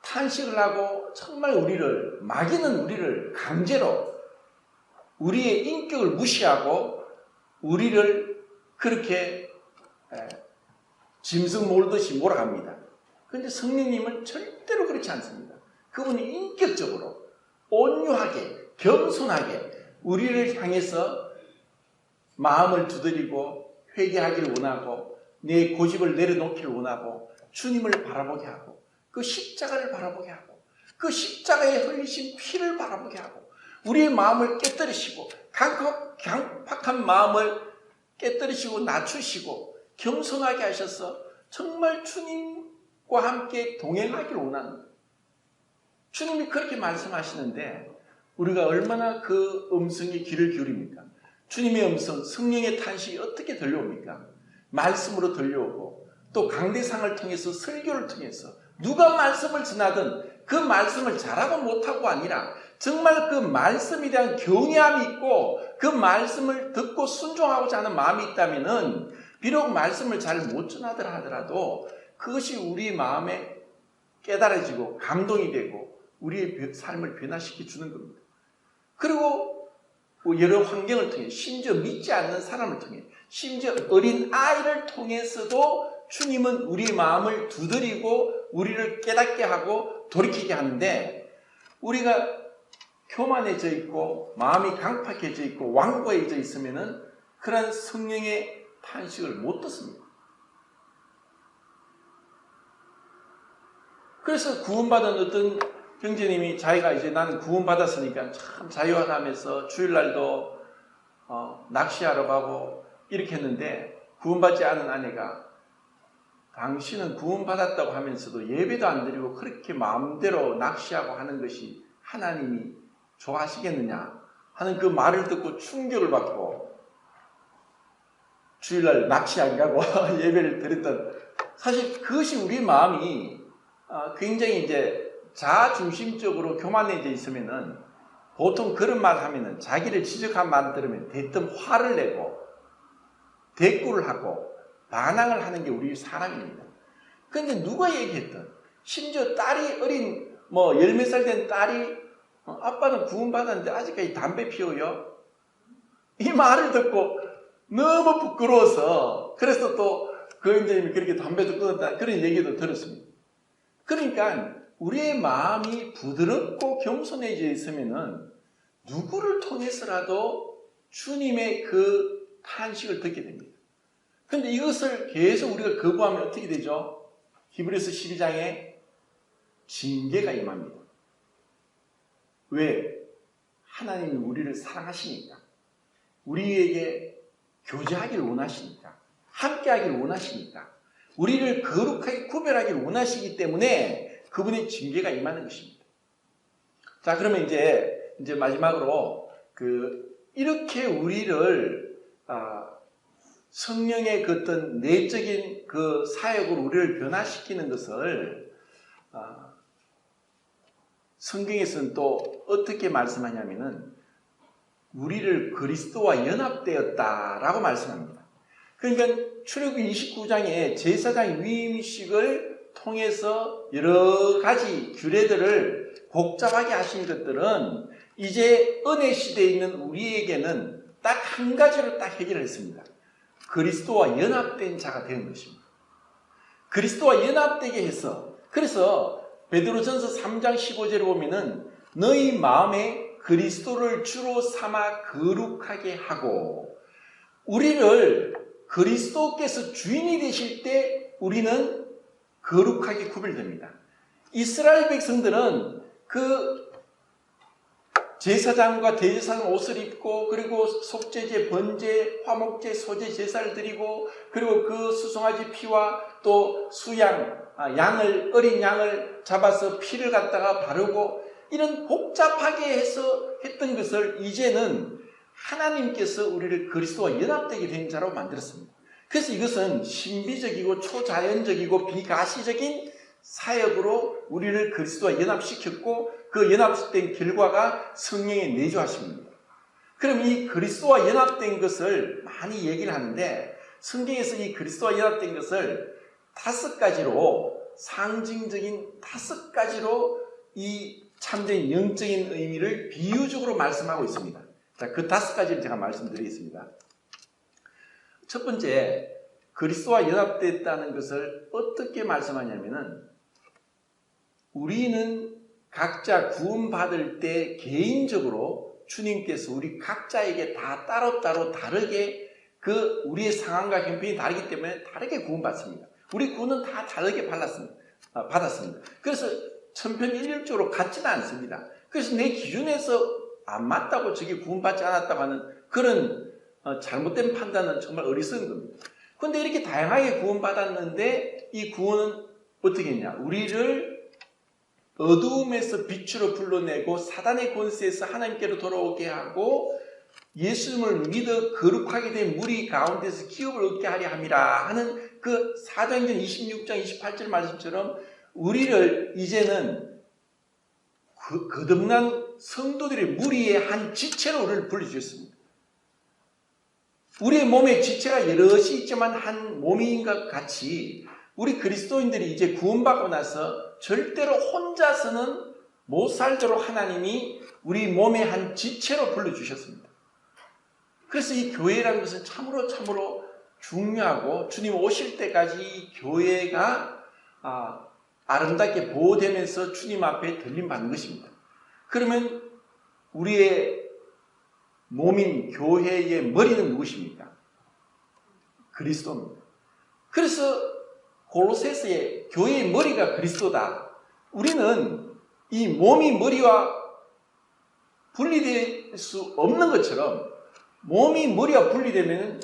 탄식을 하고 정말 마귀는 우리를 강제로 우리의 인격을 무시하고 우리를 그렇게 짐승 몰듯이 몰아갑니다. 그런데 성령님은 절대로 그렇지 않습니다. 그분이 인격적으로 온유하게 겸손하게 우리를 향해서 마음을 두드리고 회개하기를 원하고 내 고집을 내려놓기를 원하고 주님을 바라보게 하고 그 십자가를 바라보게 하고 그 십자가에 흘리신 피를 바라보게 하고 우리의 마음을 깨뜨리시고 강팍한 마음을 깨뜨리시고 낮추시고 겸손하게 하셔서 정말 주님과 함께 동행하기를 원하는 거예요. 주님이 그렇게 말씀하시는데 우리가 얼마나 그 음성에 귀를 기울입니까? 주님의 음성, 성령의 탄식이 어떻게 들려옵니까? 말씀으로 들려오고 또 강대상을 통해서 설교를 통해서 누가 말씀을 전하든 그 말씀을 잘하고 못하고 아니라 정말 그 말씀에 대한 경외함이 있고 그 말씀을 듣고 순종하고자 하는 마음이 있다면 비록 말씀을 잘 못 전하더라 하더라도 그것이 우리 마음에 깨달아지고 감동이 되고 우리의 삶을 변화시켜 주는 겁니다. 그리고 여러 환경을 통해 심지어 믿지 않는 사람을 통해 심지어 어린 아이를 통해서도 주님은 우리의 마음을 두드리고 우리를 깨닫게 하고 돌이키게 하는데 우리가 교만해져 있고 마음이 강팍해져 있고 완고해져 있으면은 그런 성령의 탄식을 못 듣습니다. 그래서 구원받은 어떤 형제님이 자기가 이제 나는 구원받았으니까 참 자유하다면서 주일날도 낚시하러 가고 이렇게 했는데 구원받지 않은 아내가 당신은 구원받았다고 하면서도 예배도 안 드리고 그렇게 마음대로 낚시하고 하는 것이 하나님이 좋아하시겠느냐 하는 그 말을 듣고 충격을 받고 주일날 낚시 안 가고 예배를 드렸던 사실 그것이 우리 마음이 굉장히 이제 자중심적으로 교만해져 있으면은 보통 그런 말 하면은 자기를 지적한 말 들으면 대뜸 화를 내고 대꾸를 하고 반항을 하는 게 우리 사람입니다. 그런데 누가 얘기했든 심지어 딸이 어린 열몇 살 된 딸이 아빠는 구원받았는데 아직까지 담배 피워요? 이 말을 듣고 너무 부끄러워서 그래서 또 그 형제님이 그렇게 담배도 끊었다 그런 얘기도 들었습니다. 그러니까 우리의 마음이 부드럽고 겸손해져 있으면은 누구를 통해서라도 주님의 그 탄식을 듣게 됩니다. 그런데 이것을 계속 우리가 거부하면 어떻게 되죠? 히브리서 12장에 징계가 임합니다. 왜? 하나님이 우리를 사랑하시니까. 우리에게 교제하기를 원하시니까. 함께하기를 원하시니까. 우리를 거룩하게 구별하기를 원하시기 때문에 그분의 징계가 임하는 것입니다. 자, 그러면 이제 마지막으로 이렇게 우리를 성령의 그 어떤 내적인 그 사역으로 우리를 변화시키는 것을 성경에서는 또 어떻게 말씀하냐면은 우리를 그리스도와 연합되었다라고 말씀합니다. 그러니까 출애굽기 29장에 제사장 위임식을 통해서 여러 가지 규례들을 복잡하게 하신 것들은 이제 은혜 시대에 있는 우리에게는 딱 한 가지로 딱 해결했습니다. 그리스도와 연합된 자가 되는 것입니다. 그리스도와 연합되게 해서, 그래서 베드로전서 3장 15절에 보면은 너희 마음에 그리스도를 주로 삼아 거룩하게 하고, 우리를 그리스도께서 주인이 되실 때 우리는 거룩하게 구별됩니다. 이스라엘 백성들은 그 제사장과 대제사장 옷을 입고, 그리고 속죄제, 번제, 화목제, 소제 제사를 드리고, 그리고 그 수송아지 피와 또 수양, 어린 양을 잡아서 피를 갖다가 바르고, 이런 복잡하게 해서 했던 것을 이제는 하나님께서 우리를 그리스도와 연합되게 된 자로 만들었습니다. 그래서 이것은 신비적이고 초자연적이고 비가시적인 사역으로 우리를 그리스도와 연합시켰고, 그 연합된 결과가 성령의 내주하심입니다. 그럼 이 그리스도와 연합된 것을 많이 얘기를 하는데, 성경에서 이 그리스도와 연합된 것을 5가지로, 상징적인 5가지로 이 참된 영적인 의미를 비유적으로 말씀하고 있습니다. 자, 그 5가지를 제가 말씀드리겠습니다. 첫 번째, 그리스도와 연합됐다는 것을 어떻게 말씀하냐면은, 우리는 각자 구원받을 때 개인적으로 주님께서 우리 각자에게 다 따로따로 다르게 우리의 상황과 형편이 다르기 때문에 다르게 구원받습니다. 우리 구원은 다 다르게 받았습니다. 그래서 천편일률적으로 같지는 않습니다. 그래서 내 기준에서 안 맞다고 저게 구원받지 않았다고 하는 그런 잘못된 판단은 정말 어리석은 겁니다. 그런데 이렇게 다양하게 구원받았는데 이 구원은 어떻게 했냐? 우리를 어두움에서 빛으로 불러내고 사단의 권세에서 하나님께로 돌아오게 하고 예수님을 믿어 거룩하게 된 무리 가운데서 기업을 얻게 하려 함이라 하는 그 사도행전 26장 28절 말씀처럼 우리를 이제는 거듭난 성도들의 무리의 한 지체로 우리를 불러주셨습니다. 우리의 몸에 지체가 여럿이 있지만 한 몸인 것 같이 우리 그리스도인들이 이제 구원받고 나서 절대로 혼자서는 못 살도록 하나님이 우리 몸의 한 지체로 불러주셨습니다. 그래서 이 교회라는 것은 참으로 중요하고 주님 오실 때까지 이 교회가 아름답게 보호되면서 주님 앞에 들림받는 것입니다. 그러면 우리의 몸인 교회의 머리는 무엇입니까? 그리스도입니다. 그래서 골로새서의 교회의 머리가 그리스도다. 우리는 이 몸이 머리와 분리될 수 없는 것처럼 몸이 머리와 분리되면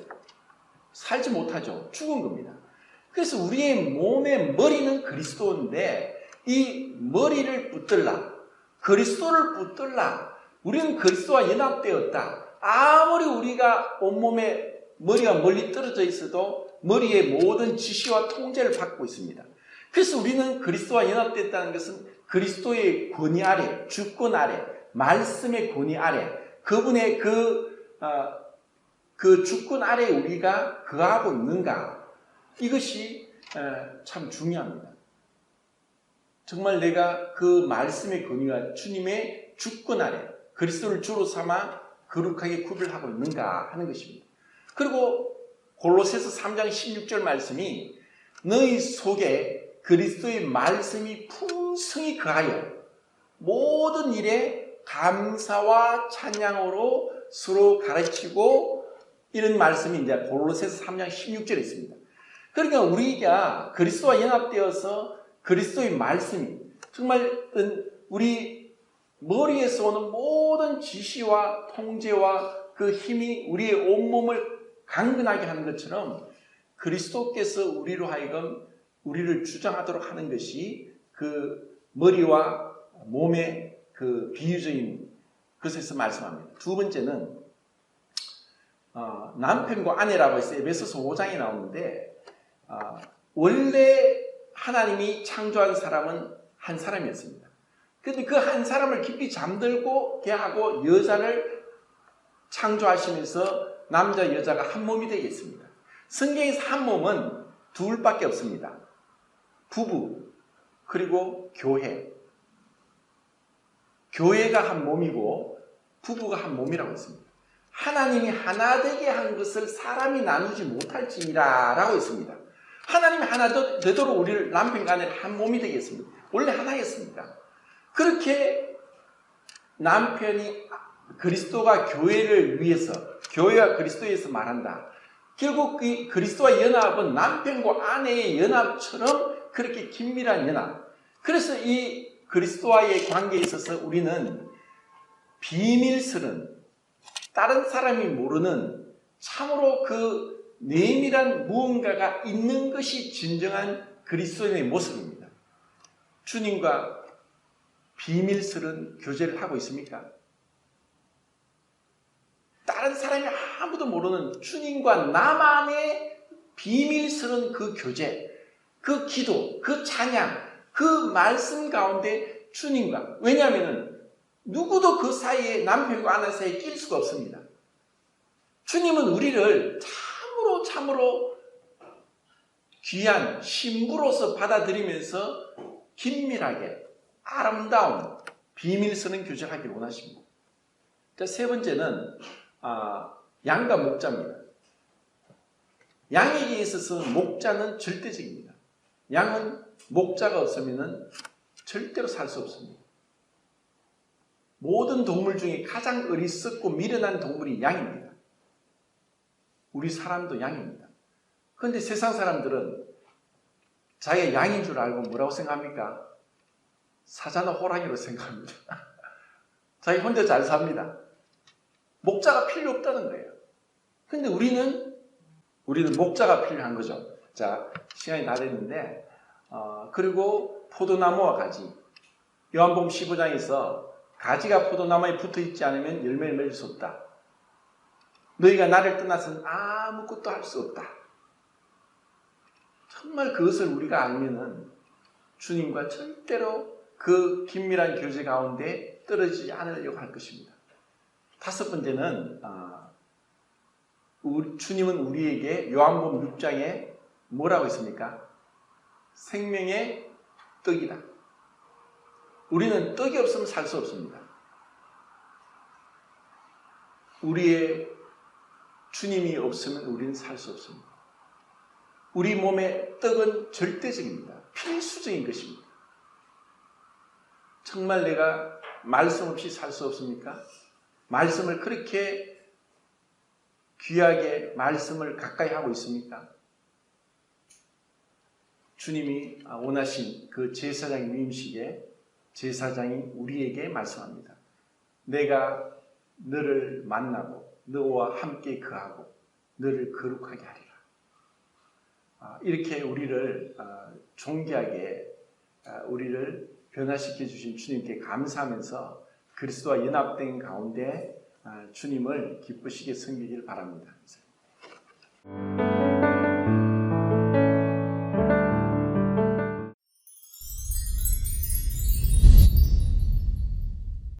살지 못하죠. 죽은 겁니다. 그래서 우리의 몸의 머리는 그리스도인데 이 머리를 붙들라, 그리스도를 붙들라. 우리는 그리스도와 연합되었다. 아무리 우리가 온몸에 머리가 멀리 떨어져 있어도 머리의 모든 지시와 통제를 받고 있습니다. 그래서 우리는 그리스도와 연합됐다는 것은 그리스도의 권위 아래, 주권 아래, 말씀의 권위 아래, 그분의 그 주권 아래 우리가 거하고 있는가? 이것이 참 중요합니다. 정말 내가 그 말씀의 권위와 주님의 주권 아래 그리스도를 주로 삼아 거룩하게 구별하고 있는가 하는 것입니다. 그리고 골로새서 3장 16절 말씀이 너희 속에 그리스도의 말씀이 풍성히 거하여 모든 일에 감사와 찬양으로 서로 가르치고, 이런 말씀이 이제 골로새서 3장 16절에 있습니다. 그러니까 우리가 그리스도와 연합되어서 그리스도의 말씀이 정말 우리 머리에서 오는 모든 지시와 통제와 그 힘이 우리의 온몸을 강건하게 하는 것처럼 그리스도께서 우리로 하여금 우리를 주장하도록 하는 것이 그 머리와 몸의 그 비유적인 것에서 말씀합니다. 두 번째는 남편과 아내라고 해서 에베소서 5장에 나오는데 원래 하나님이 창조한 사람은 한 사람이었습니다. 그런데 그 한 사람을 깊이 잠들고 하고 여자를 창조하시면서 남자 여자가 한 몸이 되겠습니다. 성경에서 한 몸은 둘밖에 없습니다. 부부 그리고 교회. 교회가 한 몸이고 부부가 한 몸이라고 했습니다. 하나님이 하나 되게 한 것을 사람이 나누지 못할지니라 라고 했습니다. 하나님이 하나 되도록 우리를 남편과 아내를 한 몸이 되겠습니다. 원래 하나였습니다. 그렇게 남편이 그리스도가 교회를 위해서, 교회와 그리스도에서 말한다. 결국 이 그리스도와 연합은 남편과 아내의 연합처럼 그렇게 긴밀한 연합. 그래서 이 그리스도와의 관계에 있어서 우리는 비밀스런, 다른 사람이 모르는 참으로 그 내밀한 무언가가 있는 것이 진정한 그리스도인의 모습입니다. 주님과 비밀스런 교제를 하고 있습니까? 다른 사람이 아무도 모르는 주님과 나만의 비밀스러운 그 교제, 그 기도, 그 찬양, 그 말씀 가운데 주님과, 왜냐하면 누구도 그 사이에 남편과 아내 사이에 낄 수가 없습니다. 주님은 우리를 참으로 귀한 신부로서 받아들이면서 긴밀하게 아름다운 비밀스러운 교제를 하기를 원하십니다. 자, 세 번째는 양과 목자입니다. 양에게 있어서 목자는 절대적입니다. 양은 목자가 없으면 절대로 살 수 없습니다. 모든 동물 중에 가장 어리석고 미련한 동물이 양입니다. 우리 사람도 양입니다. 그런데 세상 사람들은 자기가 양인 줄 알고 뭐라고 생각합니까? 사자나 호랑이로 생각합니다. 자기 혼자 잘 삽니다. 목자가 필요 없다는 거예요. 그런데 우리는 목자가 필요한 거죠. 자, 시간이 다 됐는데, 그리고 포도나무와 가지. 요한복음 15장에서 가지가 포도나무에 붙어 있지 않으면 열매를 맺을 수 없다. 너희가 나를 떠나서는 아무것도 할 수 없다. 정말 그것을 우리가 알면은 주님과 절대로 그 긴밀한 교제 가운데 떨어지지 않으려고 할 것입니다. 다섯 번째는 주님은 우리에게 요한복음 6장에 뭐라고 했습니까? 생명의 떡이다. 우리는 떡이 없으면 살 수 없습니다. 우리의 주님이 없으면 우리는 살 수 없습니다. 우리 몸의 떡은 절대적입니다. 필수적인 것입니다. 정말 내가 말씀 없이 살 수 없습니까? 말씀을 그렇게 귀하게 말씀을 가까이 하고 있습니까? 주님이 원하신 그 제사장 위임식에 제사장이 우리에게 말씀합니다. 내가 너를 만나고 너와 함께 거하고 너를 거룩하게 하리라. 이렇게 우리를 존귀하게 우리를 변화시켜 주신 주님께 감사하면서 그리스도와 연합된 가운데 주님을 기쁘시게 섬기길 바랍니다.